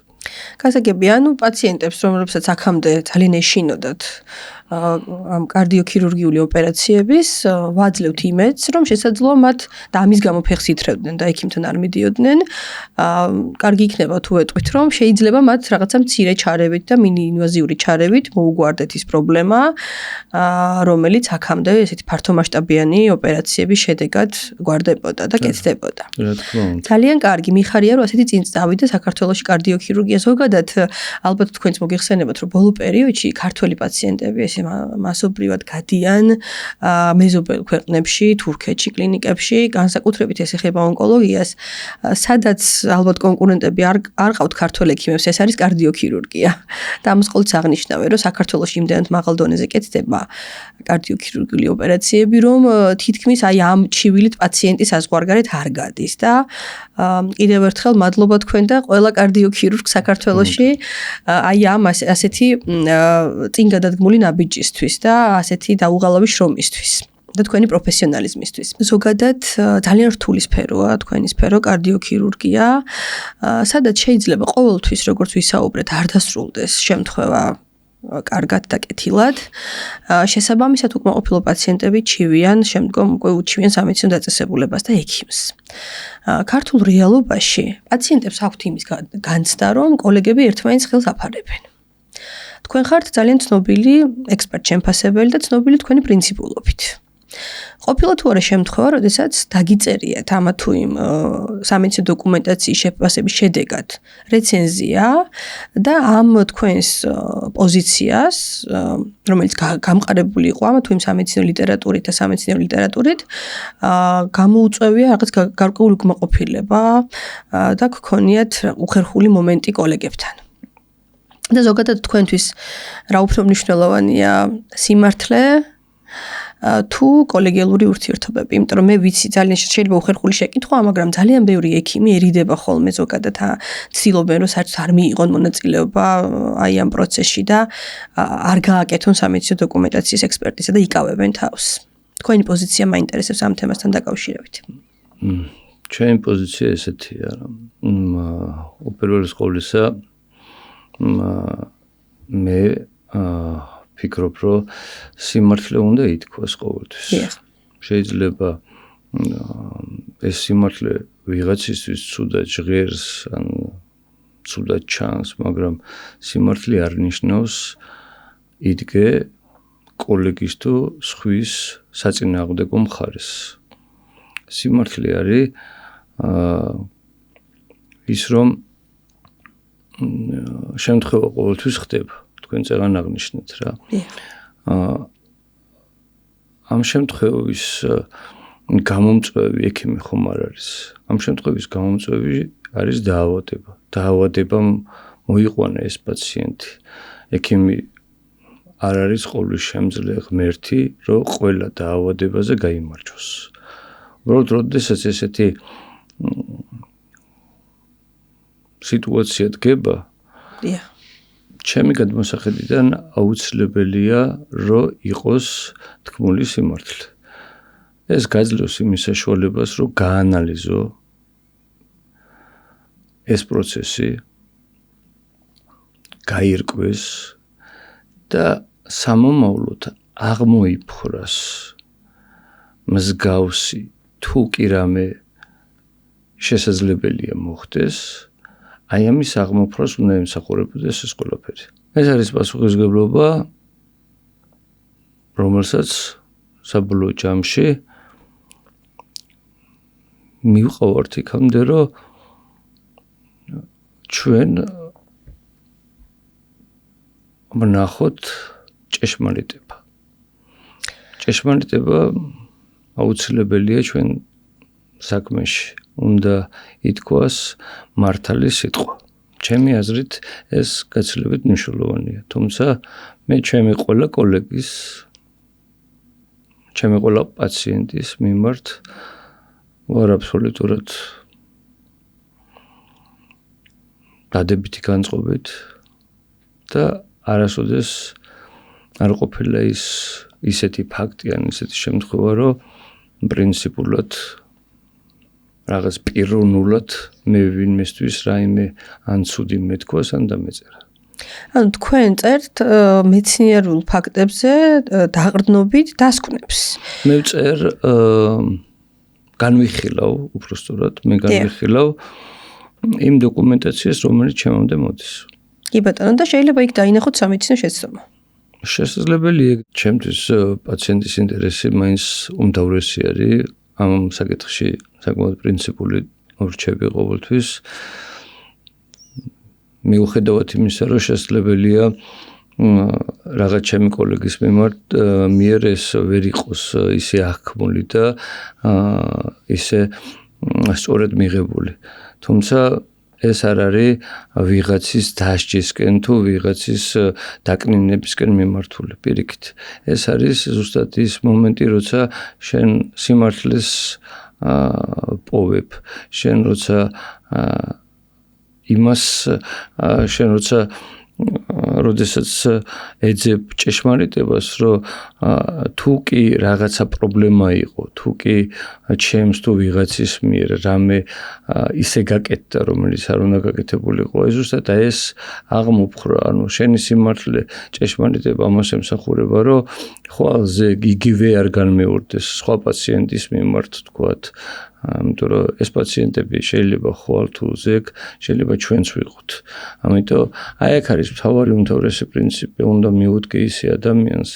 გასაგები, ანუ პაციენტებს, რომლებსაც აქამდე ძალიან ეშინოდათ ამ კარდიოქირურგიული ოპერაციების, ვაძლევთ იმედს, რომ შესაძლოა მათ და ამის გამო ფეხს ითრევდნენ და ექიმთან არ მიდიოდნენ. კარგი იქნება თუ ეტყვით, რომ შეიძლება მათ რაღაცა მცირე ჩარევით და მინიინვაზიური ჩარევით მოუგვარდეთ ის პრობლემა, რომელიც აქამდე ესეთი ფართომასშტაბიანი ოპერაციების შედეგად გვარდებოდა და კეთდებოდა. ძალიან კარგი, მიხარია, რომ ასეთი წინ წავიდა საქართველოში კარდიოქირურგია ზოგადად. ალბათ თქვენც მოგიხსენებათ, რომ ბოლო პერიოდში ქართველი პაციენტები ესე მასობრივად გადიან მეზობელ ქვეყნებში, თურქეთში, კლინიკებში, განსაკუთრებით ეს ეხება ონკოლოგიას, სადაც ალბათ კონკურენტები არ ყავთ ქართველ ექიმებს, ეს არის კარდიოქირურგია. და ამას ყოველთვის აღნიშნავენ, რომ საქართველოში იმდენად მაღალ დონეზე კეთდება კარდიოქირურგიული ოპერაციები, რომ თითქმის აი ამ ჩივილით პაციენტი საზღვარგარეთ არ გადის და კიდევ ერთხელ მადლობა თქვენ და ყველა კარდიოქირურგ საქართველოში აი ამ ასეთი წინ გადადგმული ნაბიჯისთვის და ასეთი დაუღალავი შრომისთვის და თქვენი პროფესიონალიზმისთვის. ზოგადად ძალიან რთული სფეროა თქვენი სფერო კარდიოქირურგია, სადაც შეიძლება ყოველთვის როგორც ვისაუბრეთ არ დასრულდეს შემთხვევა კარგად და კეთილად. შესაბამისად უკმაყოფილო პაციენტები ჩივიან შემდგომ უკვე უჩივიან სამედიცინო დაწესებულებას და ექიმს. ქართულ რეალობაში პაციენტებს აქვთ იმის განცდა, რომ კოლეგები ერთმანეთს ხელს აფარებენ. თქვენ ხართ ძალიან ცნობილი ექსპერტ-შემფასებელი და ცნობილი თქვენი პრინციპულობით. ყოფილა თუ არა შემთხვევა, როდესაც დაგიწერიათ ამა თუ იმ სამედიცინო დოკუმენტაციის შეფასების შედეგად რეცენზია და ამ თქვენს პოზიციას, რომელიც გამყარებული იყო ამა თუ იმ სამედიცინო ლიტერატურით და სამედიცინო ლიტერატურით, გამოუწვევია რაღაც გარკვეული უკმაყოფილება და გქონიათ უხერხული მომენტი კოლეგებთან. და ზოგადად თქვენთვის რა უფრო მნიშვნელოვანია სიმართლე თუ კოლეგიალური ურთიერთობები, იმიტომ რომ მე ვიცი ძალიან შეიძლება უხერხული შეკითხვა, მაგრამ ძალიან ბევრი ექიმი ერიდება ხოლმე ზოგადად ცდილობენ რომ საერთოდ არ მიიღონ მონაწილეობა აი ამ პროცესში და არ გააკეთონ სამედიცინო დოკუმენტაციის ექსპერტიზა და იკავებენ თავს. თქვენი პოზიცია მაინტერესებს ამ თემასთან დაკავშირებით. ჩემი პოზიცია ესეთია, რომ უპირველეს ყოვლისა მე ფიქრობ, რომ სიმართლე უნდა ითქვას ყოველთვის. შეიძლება ეს სიმართლე ვიღაცისთვის ცუდად ჟღერს, ან ცუდად ჩანს, მაგრამ სიმართლე არ ნიშნავს იდგე კოლეგის თუ სხვის საწინააღმდეგო მხარეს. სიმართლე არის ის, რომ შემთხვევა ყოველთვის ხდება. თქვენ წეგან აღნიშნეთ რა. ამ შემთხვევის გამომწვევი ექიმი ხომ არ არის. ამ შემთხვევის გამომწვევი არის დაავადება. დაავადებამ მოიყვანა ეს პაციენტი. ექიმი არ არის ყოვლის შემძლე ღმერთი, რომ ყველა დაავადებაზე გაიმარჯვოს. უბრალოდ როდესაც ესეთი სიტუაცია დგება, ჩემი გადმოსახედიდან აუცილებელია, რომ იყოს თქმული სიმართლე. ეს გაძლევს იმის საშუალებას, რომ გაანალიზო ეს პროცესი, გაირკვეს და სამომავლოდ აღმოიფხვრას მსგავსი თუ კი რამე შესაძლებელია მოხდეს, აი ამის აღმოფხვრას უნდა ემსახურებოდეს ეს ყველაფერი. ეს არის პასუხისმგებლობა, რომელსაც საბოლოო ჯამში მივყავართ იქამდე, რომ ჩვენ ვნახოთ ჭეშმარიტება. ჭეშმარიტება აუცილებელია ჩვენ საქმეში. უნდა ითქვას მართალი სიტყვა. ჩემი აზრით ეს გაცილებით მნიშვნელოვანია. თუმცა მე ჩემი ყველა კოლეგის, ჩემი ყველა პაციენტის მიმართ ვარ აბსოლუტურად დადებითი განწყობით და არასოდეს არ ყოფილა ისეთი ფაქტი ან ისეთი შემთხვევა, რომ პრინციპულად რაღაც პიროვნულად მე ვინმესთვის რაიმე ან ცუდი მეთქვას ან დამეწერა. ანუ თქვენ წერთ მეცნიერულ ფაქტებზე დაყრდნობით დასკვნებს. მე ვწერ განვიხილავ უბრალოდ მე განვიხილავ იმ დოკუმენტაციას, რომელიც ჩემამდე მოდის. კი ბატონო, და შეიძლება იქ დაინახოთ სამედიცინო შეცდომა. შესაძლებელია, ჩემთვის პაციენტის ინტერესი მაინც უმთავრესი არის ამ საკითხში, საკმაოდ პრინციპული ურჩევი ყოველთვის. მიუხედავად იმისა, რომ შესაძლებელია რაღაც ჩემი კოლეგის მიერ ეს ვერ იყოს ისე აღქმული და ისე სწორედ მიღებული. თუმცა ეს არ არის ვიღაცის დასჯისკენ თუ ვიღაცის დაკნინებისკენ მიმართული პირიქით. ეს არის ზუსტად ის მომენტი, როცა შენ სიმართლეს პოვებ, შენ როცა იმას შენ როცა როდესაც ეძებ ჭეშმარიტებას, რომ თუ კი რაღაცა პრობლემა იყო, თუ კი ჩემს თუ ვიღაცის მიერ რამე ისე გაკეთდა, რომელიც არ უნდა გაკეთებულიყო, ზუსტად ეს აღმოფხრა, ანუ შენი სიმართლე ჭეშმარიტება ამას ემსახურება, რომ ხვალზე იგივე არ განმეორდეს სხვა პაციენტის მიმართ, თქვათ, იმიტომ რომ ეს პაციენტები შეიძლება ხვალ თუ ზეგ შეიძლება ჩვენც ვიყოთ. ამიტომ აი აქ არის მთავარი უმთავრესი პრინციპი, უნდა მიუდგე ისე ადამიანს,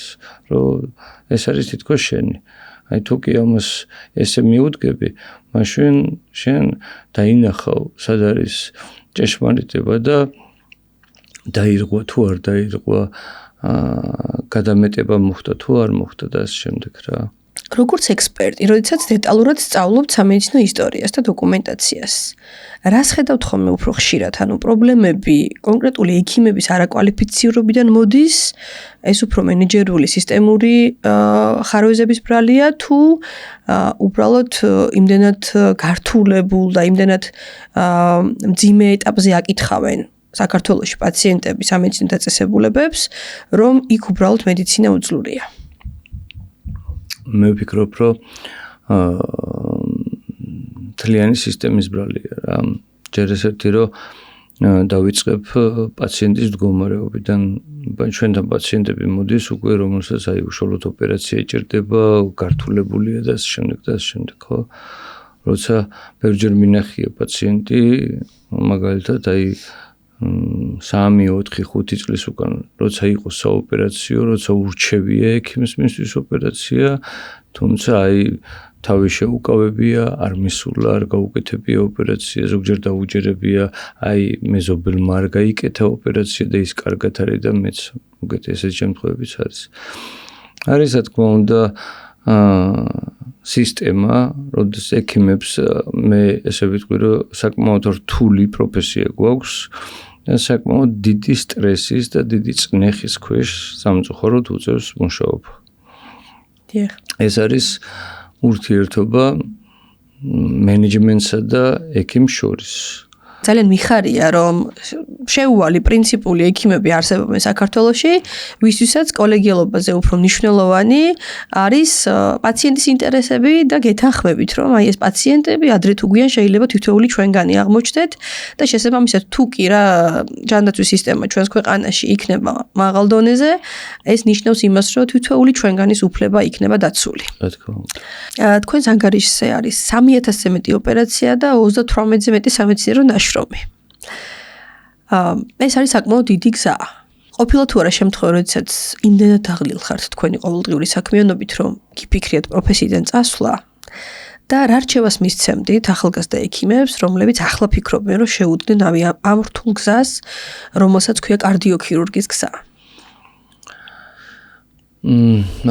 რომ ეს არის თითქოს შენი. აი თუ კი ამას ესე მიუდგები, მაშინ შენ დაინახავ, სად არის ჭეშმარიტება და დაირღვა თუ არ დაირღვა, გადამეტება მოხდა თუ არ მოხდა და ამ შემდეგ რა. როგორც ექსპერტი, როდესაც დეტალურად სწავლობთ სამედიცინო ისტორიას და დოკუმენტაციას, რას ხედავთ ხოლმე უფრო ხშირად, ანუ პრობლემები კონკრეტული ექიმების არაკვალიფიცირებიდან მოდის, ეს უფრო მენეჯერული სისტემური ხარვეზების ბრალია თუ უბრალოდ იმდენად გართულებულ და იმდენად მძიმე ეტაპზე აკითხავენ საქართველოში პაციენტები სამედიცინო დაწესებულებებს, რომ იქ უბრალოდ მედიცინა უძლურია. მე ვფიქრობ, რომ მთლიანი სისტემის ბრალია რა. ჯერ ესეთი, რომ დავიწყებ პაციენტის მდგომარეობიდან, ჩვენთან პაციენტები მოდის უკვე, რომელსაც აი უშუალოდ ოპერაცია ეჭირდება, გართულებულია და ამ შემდეგ, ხო? როცა ბევრჯერ მინახია პაციენტი, მაგალითად აი 3-4-5 წლის უკან, როცა იყო საოპერაციო, როცა ურჩევია ექიმს მისთვის ოპერაცია, თუმცა აი თავი შეუკავებია, არ მისულა, არ გაუკეთებია ოპერაცია, ზოგჯერ დაუჯერებია, აი მეზობელმა არ გაიკეთა ოპერაცია და ის კარგად არის და მეც უკეთე ესეთი შემთხვევებიც არის. არის რა თქმა უნდა სისტემა, როდესაც ექიმებს მე ესე ვიტყვი, რომ საკმაოდ რთული პროფესია გვაქვს და საკმაოდ დიდი სტრესის და დიდი წნეხის ქვეშ სამწუხაროდ უწევს მუშაობა. დიახ. ეს არის ურთიერთობა მენეჯმენტსა და ექიმს შორის. ძალიან მიხარია, რომ შეუვალი პრინციპული ექიმები არსებობენ საქართველოში, ვისთვისაც კოლეგიალობაზე უფრო მნიშვნელოვანი არის პაციენტის ინტერესები და გეთანხმებით, რომ აი ეს პაციენტები ადრე თუ გვიან შეიძლება თითოეული ჩვენგანი აღმოჩნდეთ და შესაბამისად თუ კი რა ჯანდაცვის სისტემა ჩვენს ქვეყანაში იქნება მაღალ დონეზე, ეს ნიშნავს იმას, რომ თითოეული ჩვენგანის უფლება იქნება დაცული. რა თქმა უნდა. თქვენს ანგარიშზე არის 3000-ზე მეტი ოპერაცია და 38-ზე მეტი სამეცნიერო ნაშრომი. ეს არის საკმაოდ დიდი გზა. ყოფილა თუ არა შემთხვევა, როდესაც იმდენად დაღლილ ხართ თქვენი ყოველდღიური საქმიანობით, რომ გიფიქრიათ პროფესიიდან წასვლა და რა რჩევას მისცემდით ახალგაზრდა ექიმებს, რომლებიც ახლა ფიქრობენ, რომ შეუდგნენ ამ რთულ გზას, რომელსაც ქვია კარდიოქირურგის გზა.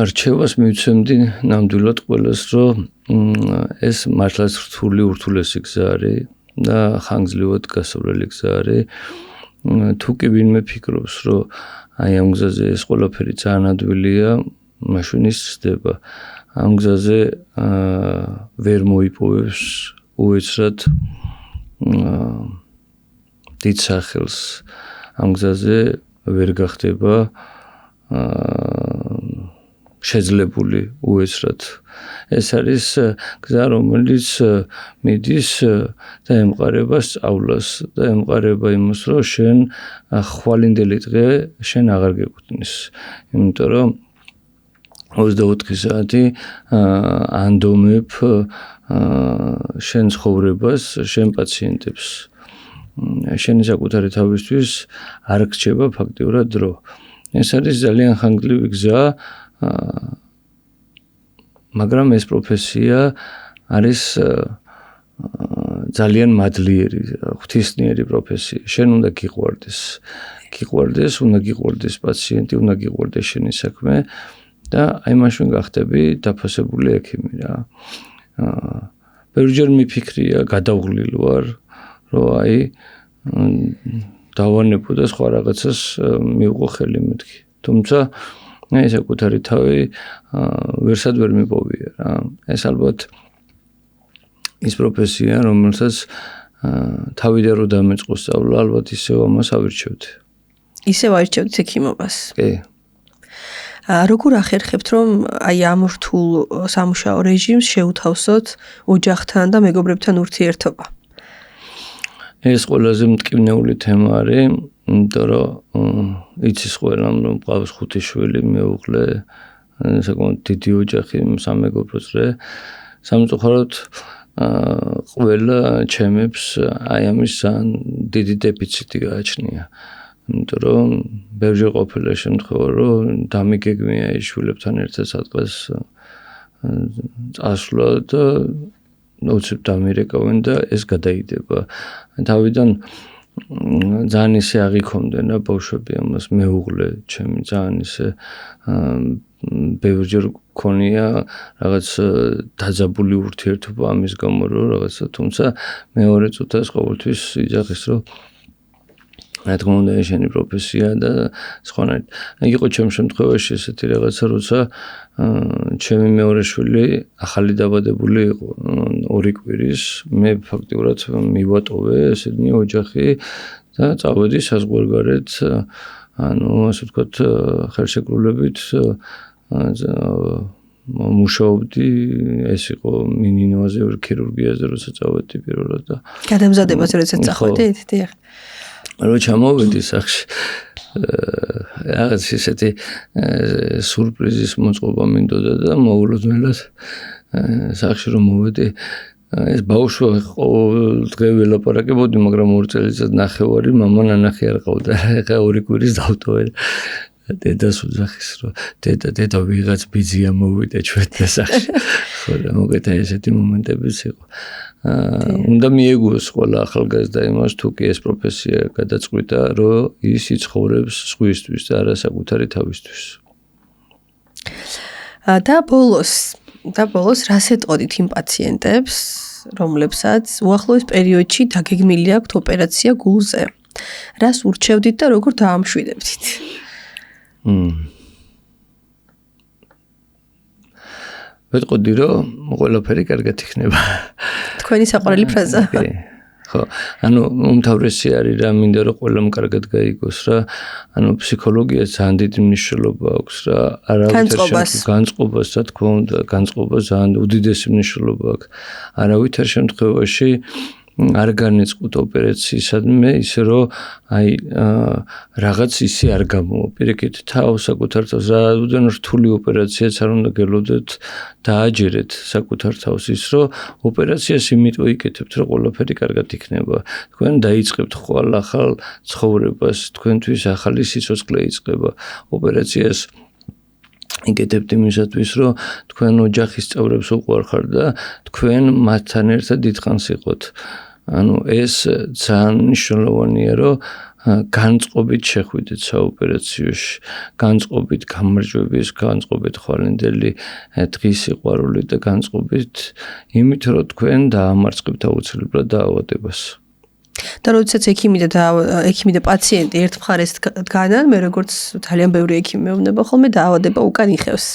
რჩევას მივცემდი ნამდვილად ყველას, რომ ეს მართლაც რთული ურთულესი გზა არის და ხანგრძლივად გასავლელი გზა არის. თუ კი ვინმე ფიქრობს, რომ აი ამ გზაზე ეს ყველაფერი ძალიან ადვილია, მაშინ ის ცდება. ამ გზაზე ვერ მოიპოვებს უეცრად დიდ სახელს. ამ გზაზე ვერ გახდება შეძლებული უეცრად. ეს არის გზა, რომელიც მიდის და ემყარება სწავლას და ემყარება იმას, რომ შენ ხვალინდელი დღე შენ აღარ გეკუთვნის. იმიტომ რომ 24 საათი ანდომებ შენ ცხოვრებას, შენ პაციენტებს. შენი საკუთარი თავისთვის არ გრჩება ფაქტიურად დრო. ეს არის ძალიან ხანგრძლივი გზა, მაგრამ ეს პროფესია არის ძალიან მადლიერი, ღვთისმიერი პროფესია. შენ უნდა გიყვარდეს, უნდა გიყვარდეს პაციენტი, უნდა გიყვარდეს შენი საქმე და აი მაშინ გახდები დაფასებული ექიმი რა. ბევრჯერ მიფიქრია, გადავღლილ ვარ, რომ აი დავანებო და სხვა რაღაცას მივყო ხელი მეთქი. თუმცა აი საკუთარი თავი ვერსად ვერ მიპოვია რა. ეს ალბათ ის პროფესია, რომელსაც თავიდან რო დამეწყო სწავლა, ალბათ ისევ ამას ავირჩევდი. ისევ აირჩევთ ექიმობას. კი. როგორ ახერხებთ, რომ აი ამ რთულ სამუშაო რეჟიმს შეუთავსოთ ოჯახთან და მეგობრებთან ურთიერთობა? ეს ყველაზე მტკივნეული თემა არის, იმიტომ რომ იცის ყველამ, რომ მყავს 5 შვილი, მეუღლე, საკმაოდ დიდი ოჯახი, სამეგობრო წრე. სამწუხაროდ ყველა ჩემებს აი ამის ძალიან დიდი დეფიციტი გააჩნია. იმიტომ რომ ბევრჯერ ყოფილა შემთხვევა, რომ დამიგეგმია ის შვილებთან ერთად სადღაც წასვლა და უცებ დამირეკავენ და ეს გადაიდება. თავიდან ძალიან ისე აღიქონდნენ რა ბავშვები ამას, მეუღლე ჩემი ძალიან ისე ბევრჯერ გქონია რაღაც დაძაბული ურთიერთობა ამის გამო, რომ რაღაცა, თუმცა მეორე წუთას ყოველთვის იძახის, რომ რა თქმა უნდა შენი პროფესია და სხვანაირად. იყო ჩემ შემთხვევაში ესეთი რაღაცა, როცა ჩემი მეორე შვილი ახალი დაბადებული იყო 2 კვირის, მე ფაქტიურად მივატოვე ესენი ოჯახი და წავედი საზღვარგარეთ, ანუ ასე ვთქვათ, ხელშეკრულებით მუშაობდი, ეს იყო მინინოაზე, ქირურგიაზე, როცა წავედი პირველად და გადამზადებას როდესაც წახვედით, დიახ. რო ჩამოვედი სახში, რაღაც ისეთი სურპრიზის მოწყობა მინდოდა და მოულოდნელად სახში რომ მოვედი, ეს ბავშვი ყოველ დღე ველაპარაკებოდი, მაგრამ 2 წელიწად ნახევარი მამა ნანახი არ ყავდა. ეხა 2 კვირის დავტოვე. დედას უძახის, რომ დედა ვიღაც ბიძია მოვიდა ჩვენ და სახში. ხო და მოგეთა ესეთი მომენტებიც იყო. უნდა მიეგუოს ყველა ახალგაზრდა იმას, თუ კი ეს პროფესია გადაწყვიტა, რომ ის იცხოვრებს სხვისთვის და არა საკუთარი თავისთვის. და ბოლოს რას ეტყოდით იმ პაციენტებს, რომლებსაც უახლოეს პერიოდში დაგეგმილი აქვთ ოპერაცია გულზე? რას ურჩევდით და როგორ დაამშვიდებდით? ვეტყოდი, რომ ყველაფერი კარგად იქნება. თქვენი საყვარელი ფრაზა. ხო, ანუ უმთავრესი არის რა, მინდა რომ ყველამ კარგად გაიგოს რა. ანუ ფსიქოლოგია ძალიან დიდი მნიშვნელობა აქვს რა. განწყობას, რა თქმა უნდა, განწყობა ძალიან უდიდესი მნიშვნელობა აქვს. არავითარ შემთხვევაში არ განეწყოთ ოპერაციისადმე, ისე რომ აი რაღაც ისე არ გამოვა. პირიქით, თავს საკუთარ თავს რადგან რთული ოპერაციაც არ უნდა გელოდეთ, დააჯერეთ საკუთარ თავს ის, რომ ოპერაციას იმიტომ იკეთებთ, რომ ყველაფერი კარგად იქნება. თქვენ დაიწყებთ ხვალ ახალ ცხოვრებას, თქვენთვის ახალი სიცოცხლე იწყება. ოპერაციას იკეთებთ იმისათვის, რომ თქვენ ოჯახის წევრებს უყვარხართ და თქვენ მათთან ერთად დიდხანს იყოთ. ანუ ეს ძალიან მნიშვნელოვანია, რომ განწყობით შეხვიდეთ საოპერაციოში, განწყობით გამარჯვების, განწყობით ხვალინდელი დღის სიყვარული და განწყობით იმით, რომ თქვენ დაამარცხებთ აუცილებლად დაავადებას. და როდესაც ექიმი და პაციენტი ერთ მხარეს დგანან, მე როგორც ძალიან ბევრი ექიმი მეუბნება ხოლმე დაავადება უკან იხევს.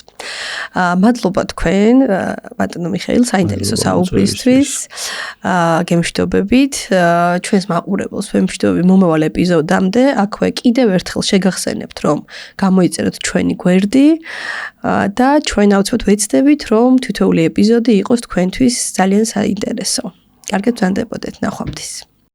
მადლობა თქვენ, ბატონო მიხეილ, საინტერესო საუბრისთვის. გემშვიდობებით, ჩვენს მაყურებელს ვემშვიდობები მომავალ ეპიზოდამდე. აქვე კიდევ ერთხელ შეგახსენებთ, რომ გამოიწეროთ ჩვენი გვერდი და ჩვენ აუცილებლად ვეცდებით, რომ თითოეული ეპიზოდი იყოს თქვენთვის ძალიან საინტერესო. კარგად ვზანდებოდეთ, ნახვამდის.